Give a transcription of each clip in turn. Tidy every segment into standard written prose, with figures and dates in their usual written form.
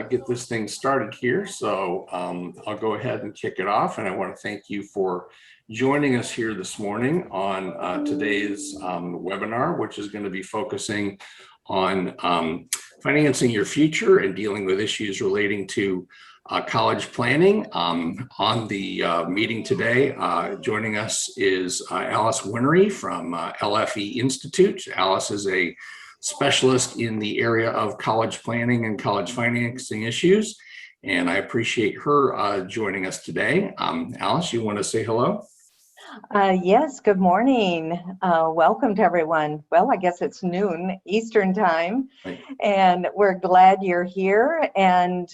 get this thing started here. So I'll go ahead and kick it off. And I want to thank you for joining us here this morning on today's webinar, which is going to be focusing on financing your future and dealing with issues relating to college planning. On the meeting today, joining us is Alice Whinnery from LFE Institute. Alice is a specialist in the area of college planning and college financing issues, and I appreciate her joining us today. Alice, you want to say hello? Yes, good morning. Welcome to everyone. Well, I guess it's noon Eastern time, right, and we're glad you're here. And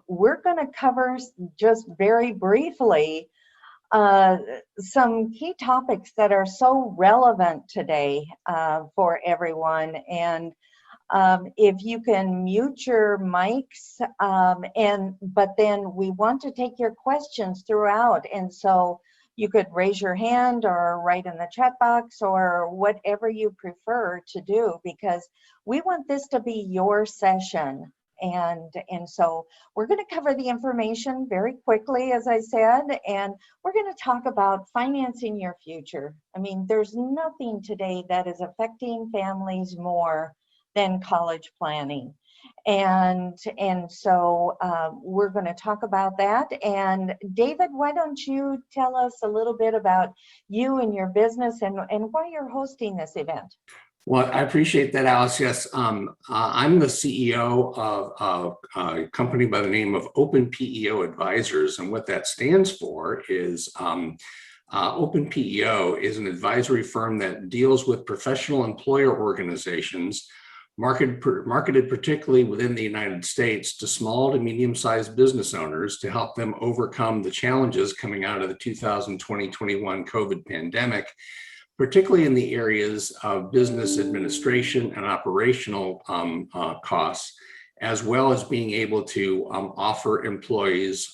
we're going to cover just very briefly some key topics that are so relevant today for everyone. And if you can mute your mics, but then we want to take your questions throughout. And so you could raise your hand or write in the chat box or whatever you prefer to do, because we want this to be your session. And so we're going to cover the information very quickly, as I said, and we're going to talk about financing your future. I mean, there's nothing today that is affecting families more than college planning. And so we're going to talk about that. And David, why don't you tell us a little bit about you and your business and why you're hosting this event? Well, I appreciate that, Alice. Yes, I'm the CEO of a company by the name of Open PEO Advisors. And what that stands for is Open PEO is an advisory firm that deals with professional employer organizations marketed particularly within the United States to small to medium-sized business owners to help them overcome the challenges coming out of the 2020-21 COVID pandemic, particularly in the areas of business administration and operational costs, as well as being able to offer employees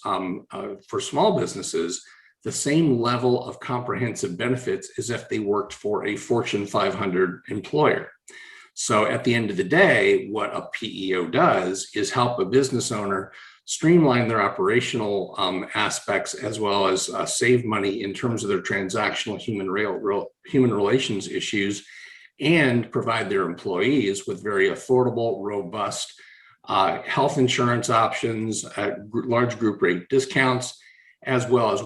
for small businesses the same level of comprehensive benefits as if they worked for a Fortune 500 employer. So at the end of the day, what a PEO does is help a business owner streamline their operational aspects, as well as save money in terms of their transactional human relations issues, and provide their employees with very affordable, robust health insurance options, large group rate discounts, as well as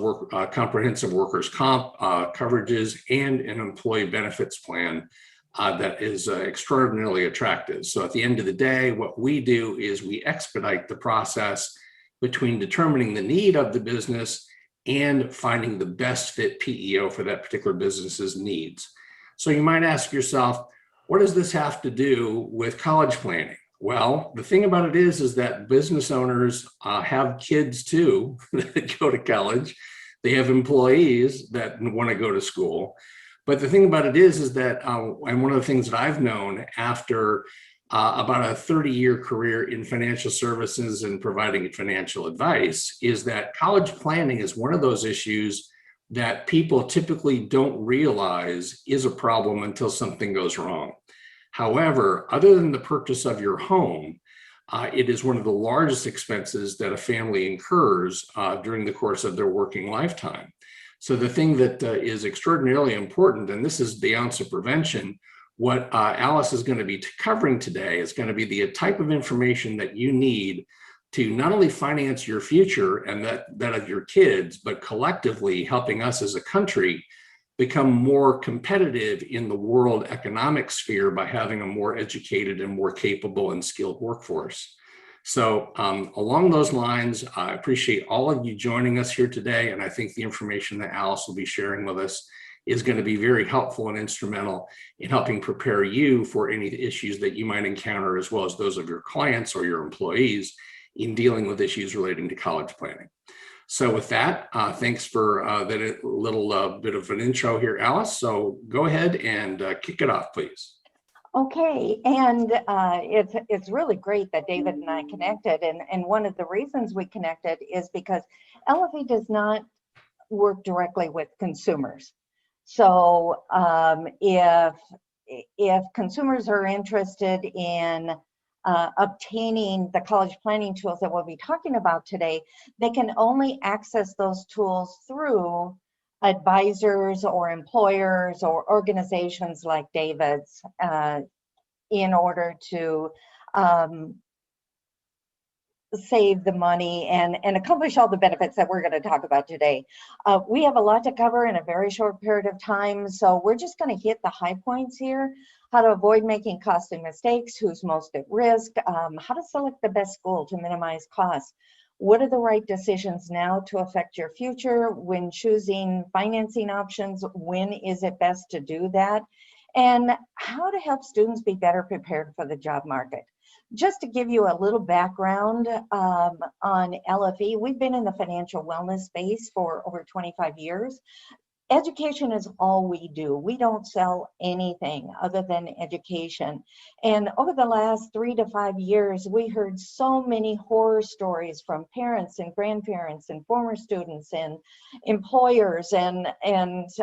comprehensive workers' comp coverages, and an employee benefits plan that is extraordinarily attractive. So at the end of the day, what we do is we expedite the process between determining the need of the business and finding the best fit PEO for that particular business's needs. So you might ask yourself, what does this have to do with college planning? Well, the thing about it is that business owners have kids too that go to college. They have employees that want to go to school. But the thing about it is that, and one of the things that I've known after about a 30-year career in financial services and providing financial advice, is that college planning is one of those issues that people typically don't realize is a problem until something goes wrong. However, other than the purchase of your home, it is one of the largest expenses that a family incurs during the course of their working lifetime. So the thing that is extraordinarily important, and this is the ounce of prevention, what Alice is going to be covering today is going to be the type of information that you need to not only finance your future and that of your kids, but collectively helping us as a country become more competitive in the world economic sphere by having a more educated and more capable and skilled workforce. So along those lines, I appreciate all of you joining us here today. And I think the information that Alice will be sharing with us is going to be very helpful and instrumental in helping prepare you for any issues that you might encounter, as well as those of your clients or your employees in dealing with issues relating to college planning. So with that, thanks for that little bit of an intro here, Alice. So go ahead and kick it off, please. Okay, and it's really great that David and I connected, and one of the reasons we connected is because LFE does not work directly with consumers. So if consumers are interested in obtaining the college planning tools that we'll be talking about today, they can only access those tools through advisors or employers or organizations like David's in order to save the money and accomplish all the benefits that we're going to talk about today. We have a lot to cover in a very short period of time, so we're just going to hit the high points here. How to avoid making costly mistakes, who's most at risk, how to select the best school to minimize costs. What are the right decisions now to affect your future when choosing financing options? When is it best to do that? And how to help students be better prepared for the job market. Just to give you a little background on LFE, we've been in the financial wellness space for over 25 years. Education is all we do. We don't sell anything other than education. And over the last 3 to 5 years, we heard so many horror stories from parents and grandparents and former students and employers and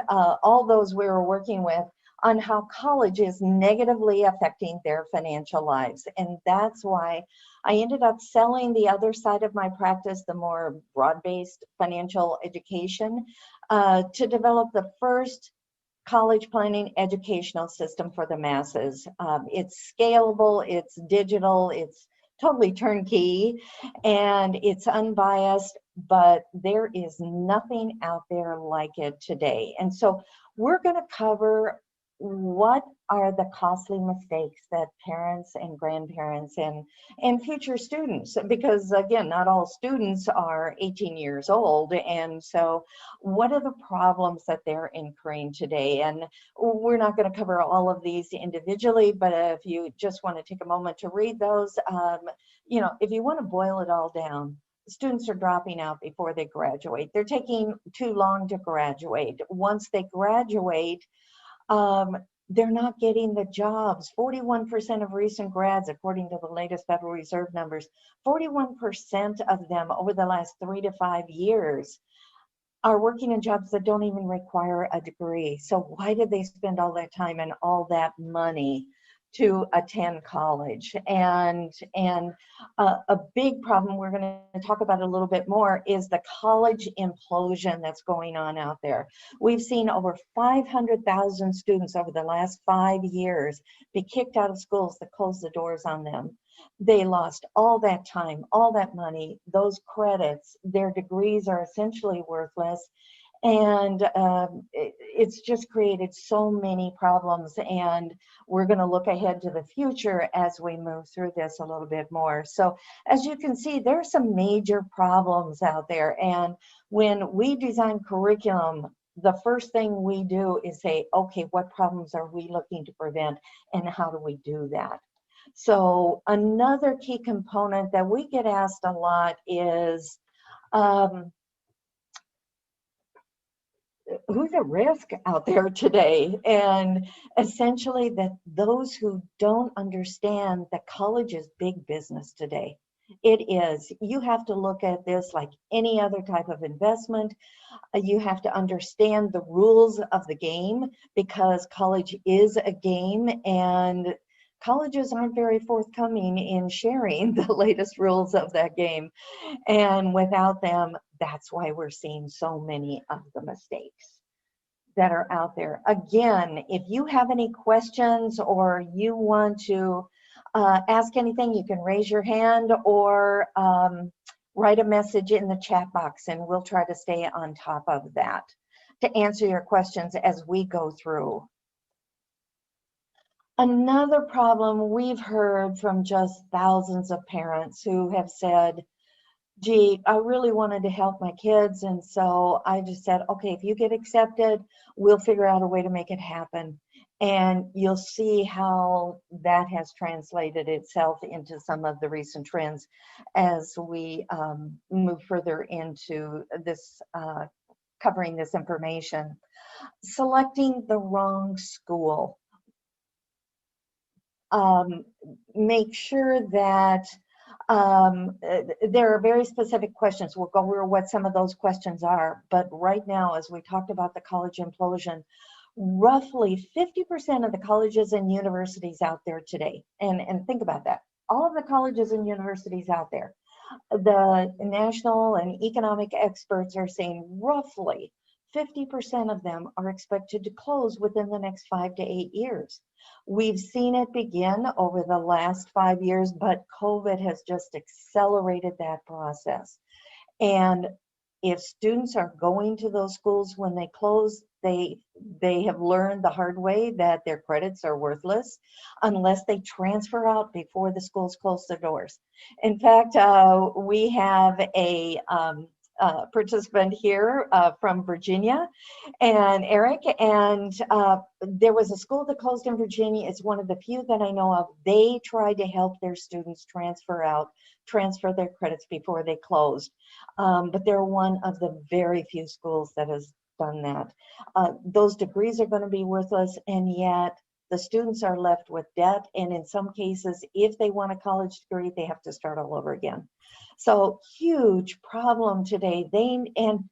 all those we were working with on how college is negatively affecting their financial lives. And that's why I ended up selling the other side of my practice, the more broad-based financial education, to develop the first college planning educational system for the masses. It's scalable, it's digital, it's totally turnkey, and it's unbiased, but there is nothing out there like it today. And so we're going to cover what are the costly mistakes that parents and grandparents and future students, because again, not all students are 18 years old, and so what are the problems that they're incurring today? And we're not going to cover all of these individually, but if you just want to take a moment to read those, you know, if you want to boil it all down, students are dropping out before they graduate. They're taking too long to graduate. Once they graduate, they're not getting the jobs. 41% of recent grads, according to the latest Federal Reserve numbers, 41% of them over the last 3 to 5 years are working in jobs that don't even require a degree. So why did they spend all that time and all that money to attend college? And a big problem we're going to talk about a little bit more is the college implosion that's going on out there. We've seen over 500,000 students over the last 5 years be kicked out of schools that closed the doors on them. They lost all that time, all that money, those credits. Their degrees are essentially worthless. And it's just created so many problems, and we're going to look ahead to the future as we move through this a little bit more. So as you can see, there are some major problems out there, and when we design curriculum, the first thing we do is say, okay, what problems are we looking to prevent, and how do we do that? So another key component that we get asked a lot is, who's at risk out there today? And essentially that those who don't understand that college is big business today. It is. You have to look at this like any other type of investment. You have to understand the rules of the game, because college is a game, and colleges aren't very forthcoming in sharing the latest rules of that game. And without them, that's why we're seeing so many of the mistakes that are out there. Again, if you have any questions or you want to ask anything, you can raise your hand or write a message in the chat box, and we'll try to stay on top of that to answer your questions as we go through. Another problem we've heard from just thousands of parents who have said, gee, I really wanted to help my kids, and so I just said, okay, if you get accepted, we'll figure out a way to make it happen. And you'll see how that has translated itself into some of the recent trends as we move further into this, covering this information. Selecting the wrong school. Make sure that there are very specific questions. We'll go over what some of those questions are, but right now, as we talked about the college implosion, roughly 50% of the colleges and universities out there today, and think about that, all of the colleges and universities out there, the national and economic experts are saying roughly 50% of them are expected to close within the next 5 to 8 years. We've seen it begin over the last 5 years, but COVID has just accelerated that process. And if students are going to those schools when they close, they have learned the hard way that their credits are worthless unless they transfer out before the schools close their doors. In fact, we have a participant here from Virginia, and Eric, and there was a school that closed in Virginia. It's one of the few that I know of. They tried to help their students transfer their credits before they closed. But they're one of the very few schools that has done that. Those degrees are going to be worthless, and yet the students are left with debt. And in some cases, if they want a college degree, they have to start all over again. So huge problem today. And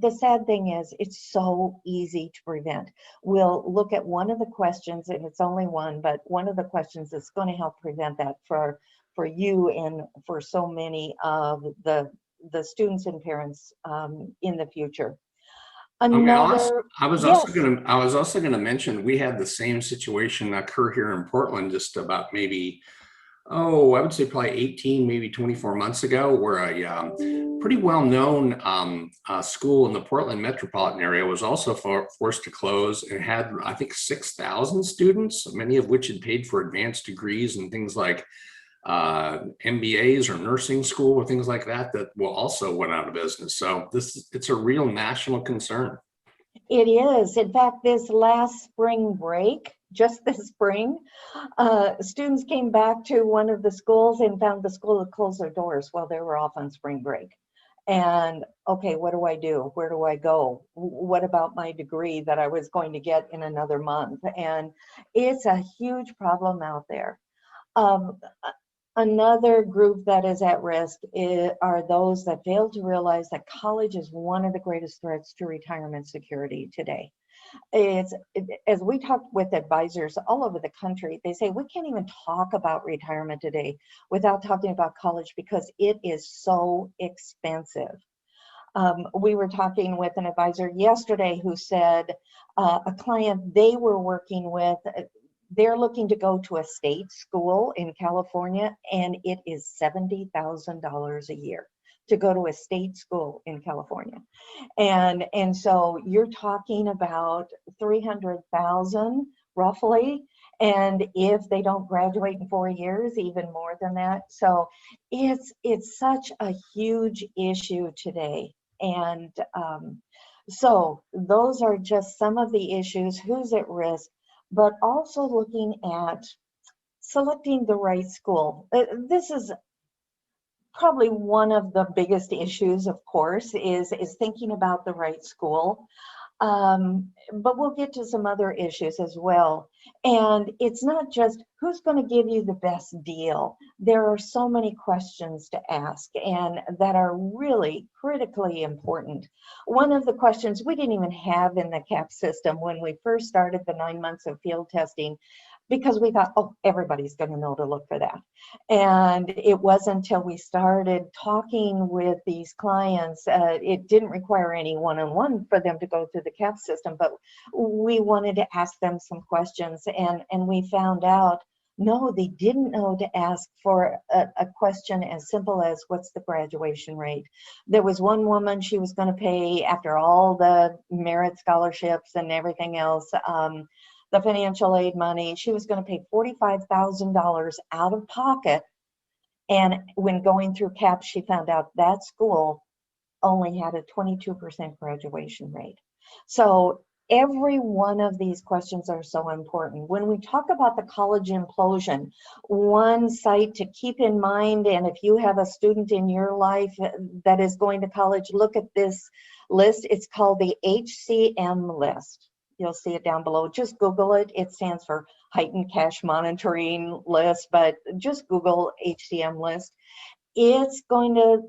the sad thing is, it's so easy to prevent. We'll look at one of the questions, and it's only one, but one of the questions that's going to help prevent that for you and for so many of the students and parents in the future. Another, I was yes. also gonna mention, we had the same situation occur here in Portland just about maybe, I would say probably 18, maybe 24 months ago, where a pretty well-known school in the Portland metropolitan area was also forced to close. It had, I think, 6,000 students, many of which had paid for advanced degrees and things like MBAs or nursing school or things like that will also went out of business. So it's a real national concern. It is. In fact, this last spring break, just this spring, students came back to one of the schools and found the school had closed their doors while they were off on spring break. And okay, what do I do? Where do I go? What about my degree that I was going to get in another month? And it's a huge problem out there. Another group that is at risk are those that fail to realize that college is one of the greatest threats to retirement security today. As we talk with advisors all over the country, they say we can't even talk about retirement today without talking about college because it is so expensive. We were talking with an advisor yesterday who said a client they were working with, they're looking to go to a state school in California, and it is $70,000 a year to go to a state school in California. And so you're talking about $300,000 roughly. And if they don't graduate in 4 years, even more than that. So it's such a huge issue today. And so those are just some of the issues, who's at risk, but also looking at selecting the right school. This is probably one of the biggest issues, of course, is thinking about the right school. But we'll get to some other issues as well. And it's not just who's going to give you the best deal. There are so many questions to ask and that are really critically important. One of the questions we didn't even have in the CAP system when we first started the 9 months of field testing, because we thought, oh, everybody's going to know to look for that. And it wasn't until we started talking with these clients, it didn't require any one-on-one for them to go through the CAP system, but we wanted to ask them some questions, and we found out, no, they didn't know to ask for a question as simple as what's the graduation rate. There was one woman, she was going to pay, after all the merit scholarships and everything else, the financial aid money, she was going to pay $45,000 out of pocket. And when going through CAP, she found out that school only had a 22% graduation rate. So every one of these questions are so important. When we talk about the college implosion, one site to keep in mind, and if you have a student in your life that is going to college, look at this list. It's called the HCM list. You'll see it down below. Just Google it. It stands for Heightened Cash Monitoring List, but just Google HCM list. It's going to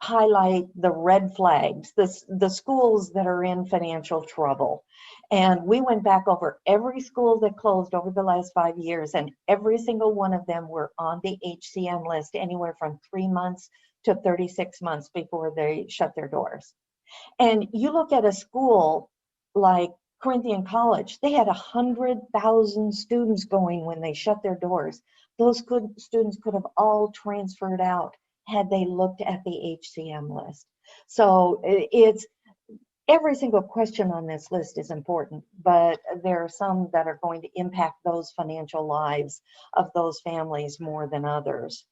highlight the red flags, the schools that are in financial trouble. And we went back over every school that closed over the last 5 years, and every single one of them were on the HCM list anywhere from 3 months to 36 months before they shut their doors. And you look at a school like Corinthian College, they had 100,000 students going when they shut their doors. Those students could have all transferred out had they looked at the HCM list. So it's every single question on this list is important, but there are some that are going to impact those financial lives of those families more than others.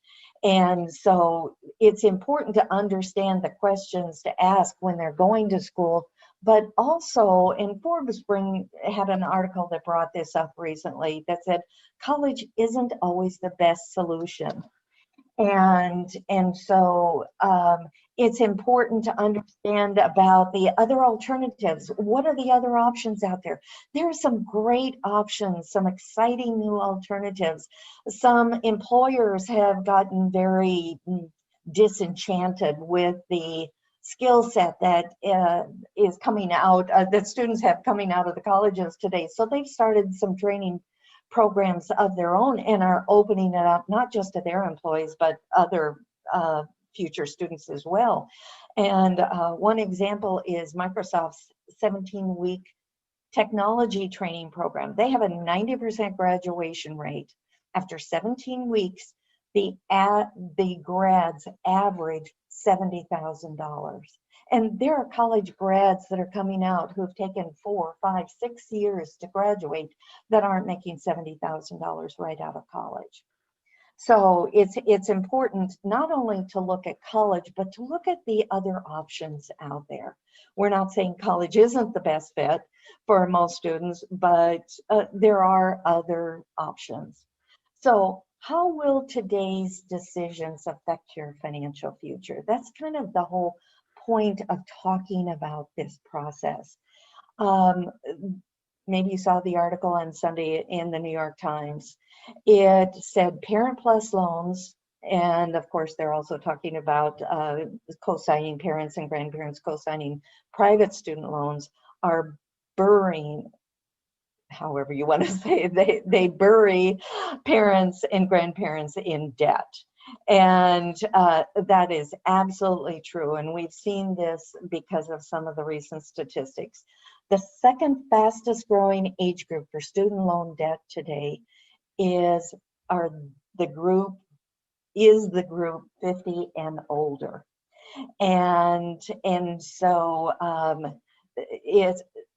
And so it's important to understand the questions to ask when they're going to school, but also, and Forbes had an article that brought this up recently that said college isn't always the best solution. And so it's important to understand about the other alternatives. What are the other options out there? There are some great options, some exciting new alternatives. Some employers have gotten very disenchanted with the skill set that is coming out, that students have coming out of the colleges today. So they've started some training programs of their own and are opening it up not just to their employees but other future students as well. And one example is Microsoft's 17-week technology training program. They have a 90% graduation rate. After 17 weeks, the grads average $70,000. And there are college grads that are coming out who've taken 4, 5, 6 years to graduate that aren't making $70,000 right out of college. So it's important not only to look at college, but to look at the other options out there. We're not saying college isn't the best fit for most students, but there are other options. So how will today's decisions affect your financial future? That's kind of the whole point of talking about this process. Maybe you saw the article on Sunday in the New York Times. It said Parent Plus loans, and of course they're also talking about co-signing parents and grandparents co-signing private student loans are burying, however you want to say it, they bury parents and grandparents in debt. And that is absolutely true. And we've seen this because of some of the recent statistics. The second fastest growing age group for student loan debt today is the group 50 and older. And so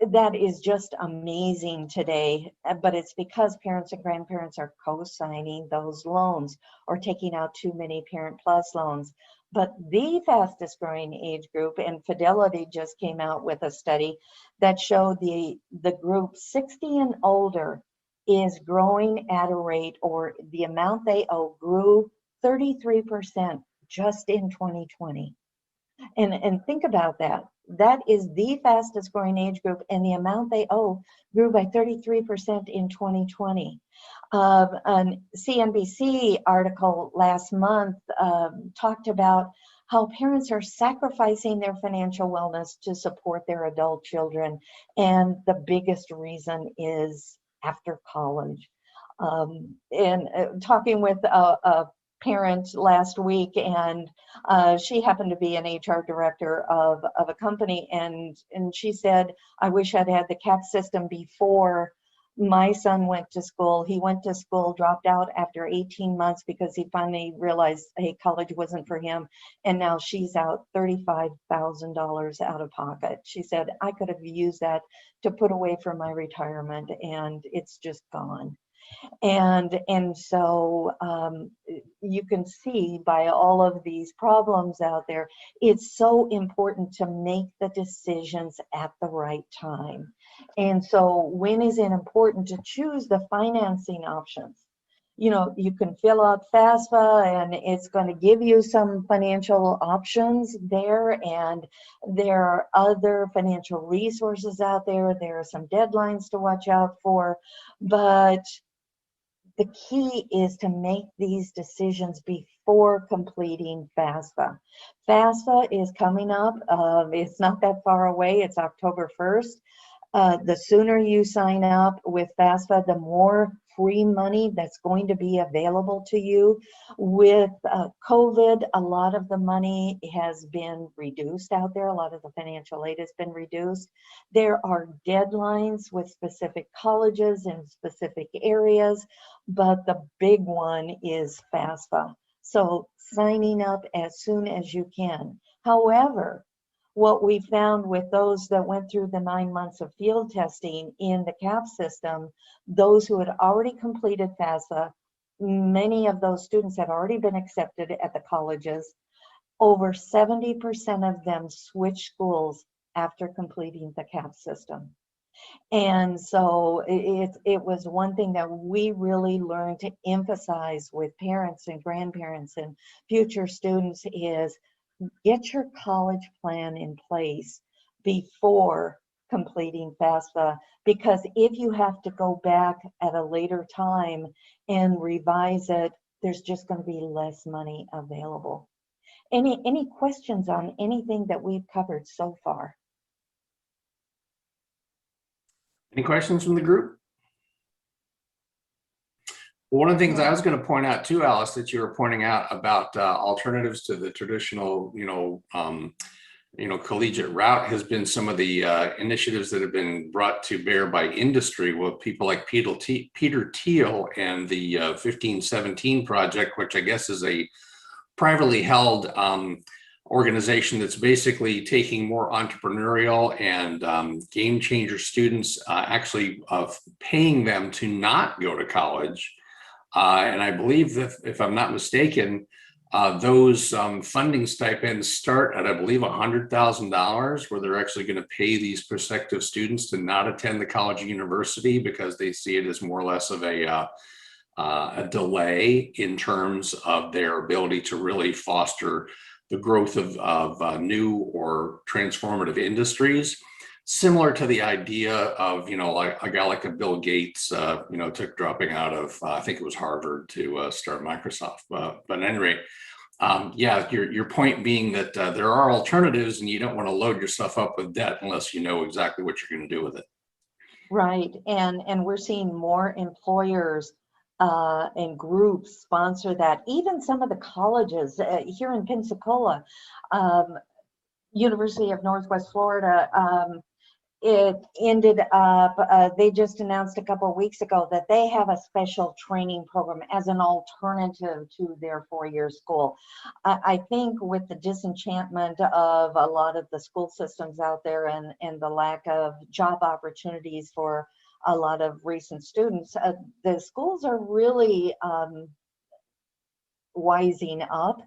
that is just amazing today, but it's because parents and grandparents are co-signing those loans or taking out too many Parent Plus loans. But the fastest growing age group, and Fidelity just came out with a study that showed the group 60 and older is growing at a rate, or the amount they owe grew 33% just in 2020. And think about that. That is the fastest growing age group, and the amount they owe grew by 33% in 2020. An CNBC article last month talked about how parents are sacrificing their financial wellness to support their adult children, and the biggest reason is after college. Talking with a parent last week, and she happened to be an HR director of a company, and she said, I wish I'd had the CAP system before my son went to school. He went to school, dropped out after 18 months because he finally realized, hey, college wasn't for him, and now she's out $35,000 out of pocket. She said, I could have used that to put away for my retirement, and it's just gone. And so you can see by all of these problems out there, it's so important to make the decisions at the right time. And so when is it important to choose the financing options? You know, you can fill out FAFSA and it's going to give you some financial options there, and there are other financial resources out there. There are some deadlines to watch out for, but the key is to make these decisions before completing FAFSA. FAFSA is coming up. It's not that far away. It's October 1st. The sooner you sign up with FAFSA, the more free money that's going to be available to you. With COVID, a lot of the money has been reduced out there. A lot of the financial aid has been reduced. There are deadlines with specific colleges in specific areas, but the big one is FAFSA. So signing up as soon as you can. However, what we found with those that went through the 9 months of field testing in the CAP system, those who had already completed FAFSA, many of those students had already been accepted at the colleges. Over 70% of them switched schools after completing the CAP system. And so it was one thing that we really learned to emphasize with parents and grandparents and future students is get your college plan in place before completing FAFSA, because if you have to go back at a later time and revise it, there's just going to be less money available. Any questions on anything that we've covered so far? Any questions from the group? One of the things I was going to point out too, Alice, that you were pointing out about alternatives to the traditional, collegiate route has been some of the initiatives that have been brought to bear by industry with people like Peter Thiel and the 1517 Project, which I guess is a privately held organization that's basically taking more entrepreneurial and game changer students, actually paying them to not go to college. And I believe that, if I'm not mistaken, those funding stipends start at, I believe, $100,000, where they're actually going to pay these prospective students to not attend the college or university because they see it as more or less of a delay in terms of their ability to really foster the growth of new or transformative industries. Similar to the idea of, like a guy like a Bill Gates, took dropping out of, I think it was Harvard to start Microsoft. But at any rate, yeah, your point being that there are alternatives and you don't want to load yourself up with debt unless you know exactly what you're going to do with it. Right, and we're seeing more employers and groups sponsor that. Even some of the colleges here in Pensacola, University of Northwest Florida, it ended up, they just announced a couple of weeks ago that they have a special training program as an alternative to their four-year school. I think with the disenchantment of a lot of the school systems out there and the lack of job opportunities for a lot of recent students, the schools are really wising up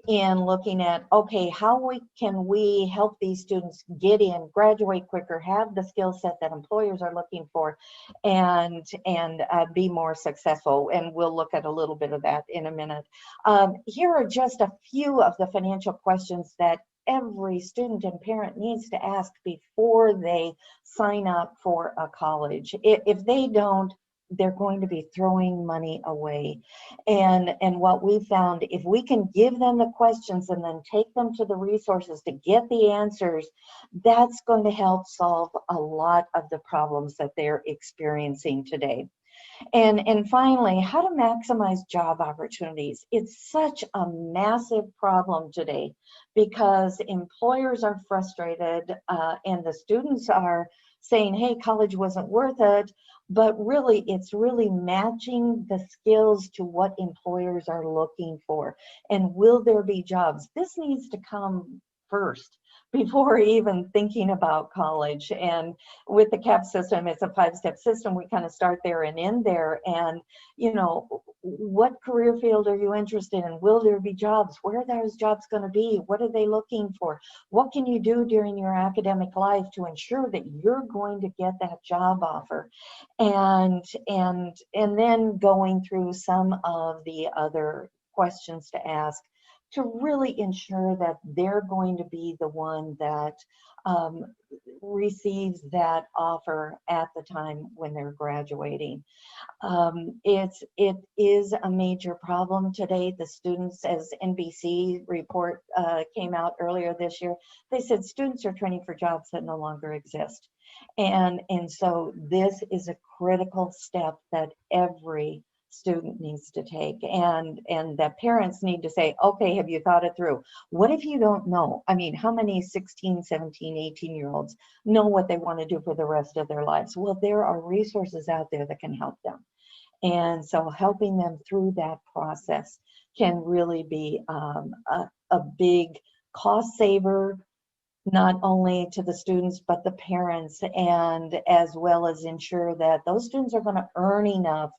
and looking at, okay, how can we help these students get in, graduate quicker, have the skill set that employers are looking for, and be more successful. And we'll look at a little bit of that in a minute. Here are just a few of the financial questions that every student and parent needs to ask before they sign up for a college. If they don't, they're going to be throwing money away. And what we found, if we can give them the questions and then take them to the resources to get the answers, that's going to help solve a lot of the problems that they're experiencing today. And finally, how to maximize job opportunities. It's such a massive problem today because employers are frustrated and the students are saying, hey, college wasn't worth it. But really, it's really matching the skills to what employers are looking for. And will there be jobs? This needs to come first before even thinking about college. And with the CAP system, it's a 5-step system. We kind of start there and end there. And, what career field are you interested in? Will there be jobs? Where are those jobs going to be? What are they looking for? What can you do during your academic life to ensure that you're going to get that job offer? And then going through some of the other questions to ask to really ensure that they're going to be the one that receives that offer at the time when they're graduating. It is a major problem today. The students, as NBC report came out earlier this year, they said students are training for jobs that no longer exist. And so this is a critical step that every student needs to take, and that parents need to say, okay, have you thought it through? What if you don't know? I mean, how many 16, 17, 18-year-olds know what they want to do for the rest of their lives? Well, there are resources out there that can help them. And so helping them through that process can really be a big cost saver, not only to the students, but the parents, and as well as ensure that those students are going to earn enough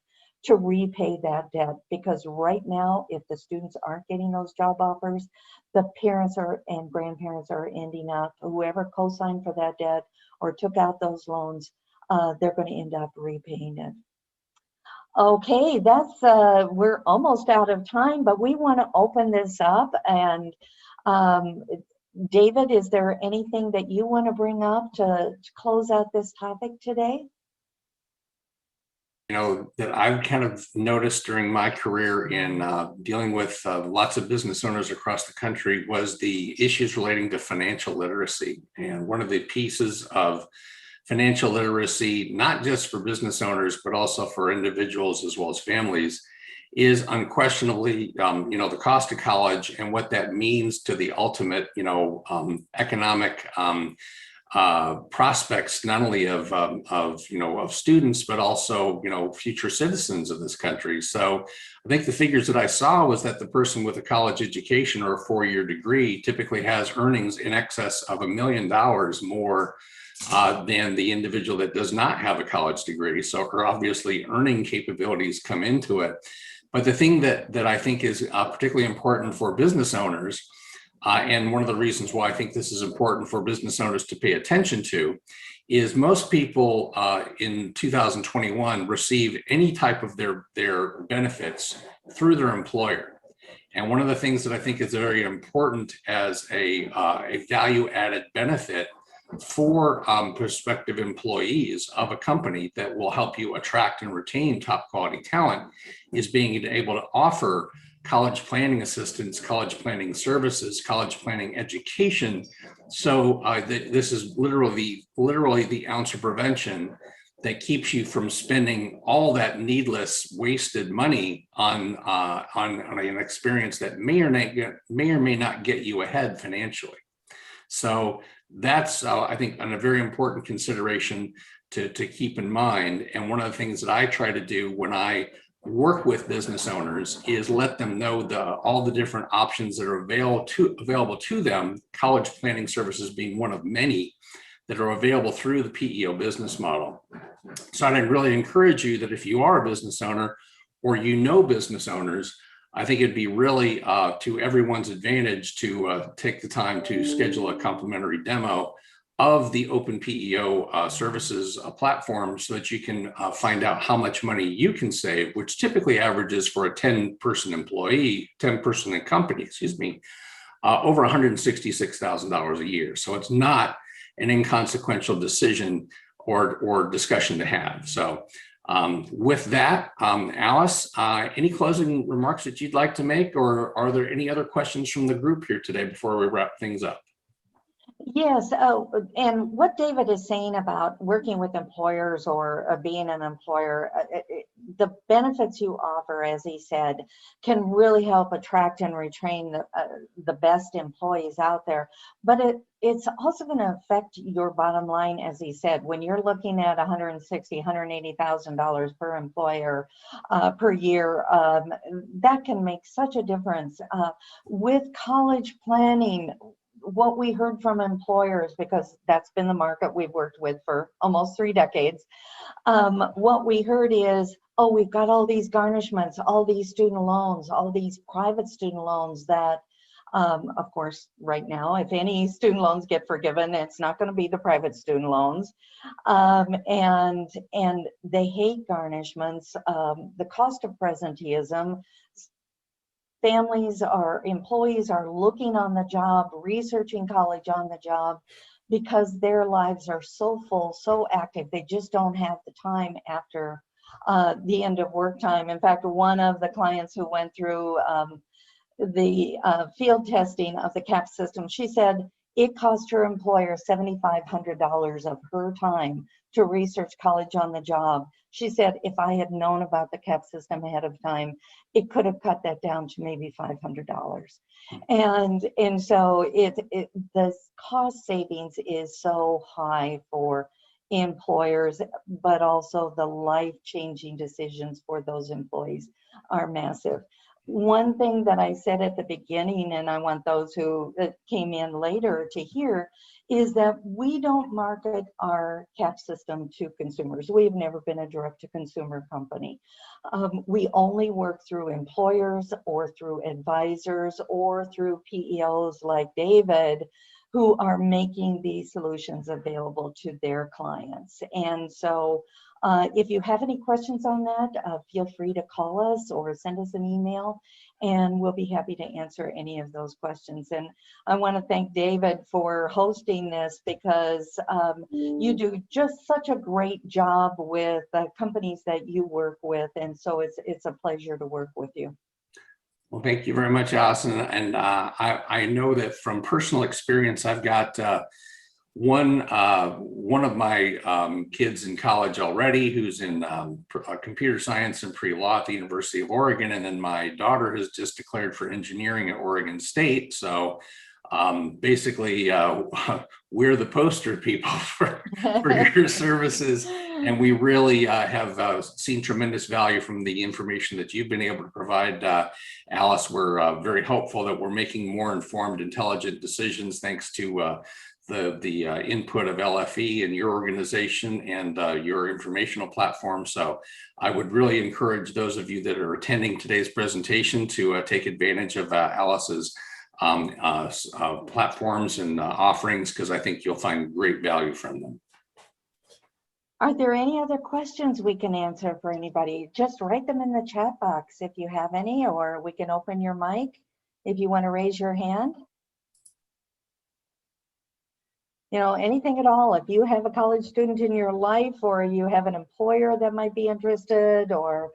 to repay that debt. Because right now, if the students aren't getting those job offers, the parents and grandparents are ending up, whoever co-signed for that debt or took out those loans, they're going to end up repaying it. Okay, we're almost out of time, but we want to open this up. And David, is there anything that you want to bring up to close out this topic today? That I've kind of noticed during my career in dealing with lots of business owners across the country was the issues relating to financial literacy. And one of the pieces of financial literacy, not just for business owners, but also for individuals as well as families, is unquestionably, the cost of college and what that means to the ultimate, economic prospects, not only of students, but also, future citizens of this country. So I think the figures that I saw was that the person with a college education or a 4-year degree typically has earnings in excess of $1 million more than the individual that does not have a college degree. So her obviously earning capabilities come into it. But the thing that I think is particularly important for business owners, and one of the reasons why I think this is important for business owners to pay attention to, is most people in 2021 receive any type of their benefits through their employer. And one of the things that I think is very important as a value-added benefit for prospective employees of a company that will help you attract and retain top quality talent is being able to offer college planning assistance, college planning services, college planning education. So this is literally the ounce of prevention that keeps you from spending all that needless, wasted money on an experience that may or may not get you ahead financially. So that's, I think, a very important consideration to keep in mind. And one of the things that I try to do when I work with business owners is let them know all the different options that are available to them, college planning services being one of many that are available through the PEO business model. So I'd really encourage you that if you are a business owner or business owners, I think it'd be really to everyone's advantage to take the time to schedule a complimentary demo of the OpenPEO services platform so that you can find out how much money you can save, which typically averages for a 10-person company, over $166,000 a year. So it's not an inconsequential decision or discussion to have. So with that, Alice, any closing remarks that you'd like to make, or are there any other questions from the group here today before we wrap things up? Yes, and what David is saying about working with employers or being an employer, the benefits you offer, as he said, can really help attract and retain the best employees out there. But it's also going to affect your bottom line, as he said, when you're looking at $160,000, $180,000 per employer per year. That can make such a difference. With college planning, what we heard from employers, because that's been the market we've worked with for almost 3 decades, what we heard is, oh, we've got all these garnishments, all these student loans, all these private student loans that, of course, right now, if any student loans get forgiven, it's not going to be the private student loans. And they hate garnishments. The cost of presenteeism. Employees are looking on the job, researching college on the job, because their lives are so full, so active, they just don't have the time after the end of work time. In fact, one of the clients who went through the field testing of the CAP system, she said, it cost her employer $7,500 of her time to research college on the job. She said, if I had known about the CAP system ahead of time, it could have cut that down to maybe $500. And so the cost savings is so high for employers, but also the life-changing decisions for those employees are massive. One thing that I said at the beginning, and I want those who came in later to hear, is that we don't market our CAP system to consumers. We've never been a direct-to-consumer company. We only work through employers or through advisors or through PEOs like David, who are making these solutions available to their clients. And so if you have any questions on that, feel free to call us or send us an email, and we'll be happy to answer any of those questions. And I want to thank David for hosting this, because you do just such a great job with the companies that you work with, and so it's a pleasure to work with you. Well, thank you very much, Allison. And I know that from personal experience, I've got one of my kids in college already, who's in computer science and pre-law at the University of Oregon, and then my daughter has just declared for engineering at Oregon State. So basically, we're the poster people for your services, and we really have seen tremendous value from the information that you've been able to provide, Alice. We're very hopeful that we're making more informed, intelligent decisions thanks to the input of LFE and your organization and your informational platform. So I would really encourage those of you that are attending today's presentation to take advantage of Alice's platforms and offerings, because I think you'll find great value from them. Are there any other questions we can answer for anybody? Just write them in the chat box if you have any, or we can open your mic if you want to raise your hand. You know, anything at all. If you have a college student in your life, or you have an employer that might be interested, or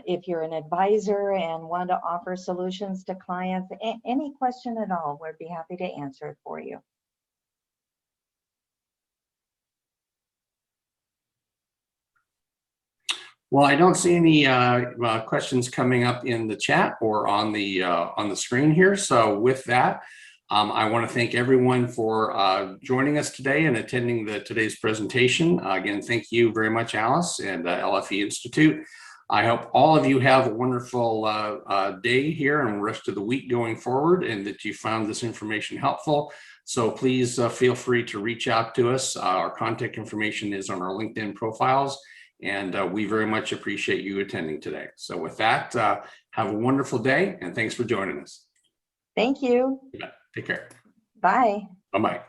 if you're an advisor and want to offer solutions to clients, any question at all, we'd be happy to answer it for you. Well, I don't see any questions coming up in the chat or on the screen here. So with that, I want to thank everyone for joining us today and attending today's presentation. Again, thank you very much, Alice and LFE Institute. I hope all of you have a wonderful day here and the rest of the week going forward, and that you found this information helpful. So please feel free to reach out to us. Our contact information is on our LinkedIn profiles, and we very much appreciate you attending today. So with that, have a wonderful day, and thanks for joining us. Thank you. Yeah, take care. Bye. Bye-bye.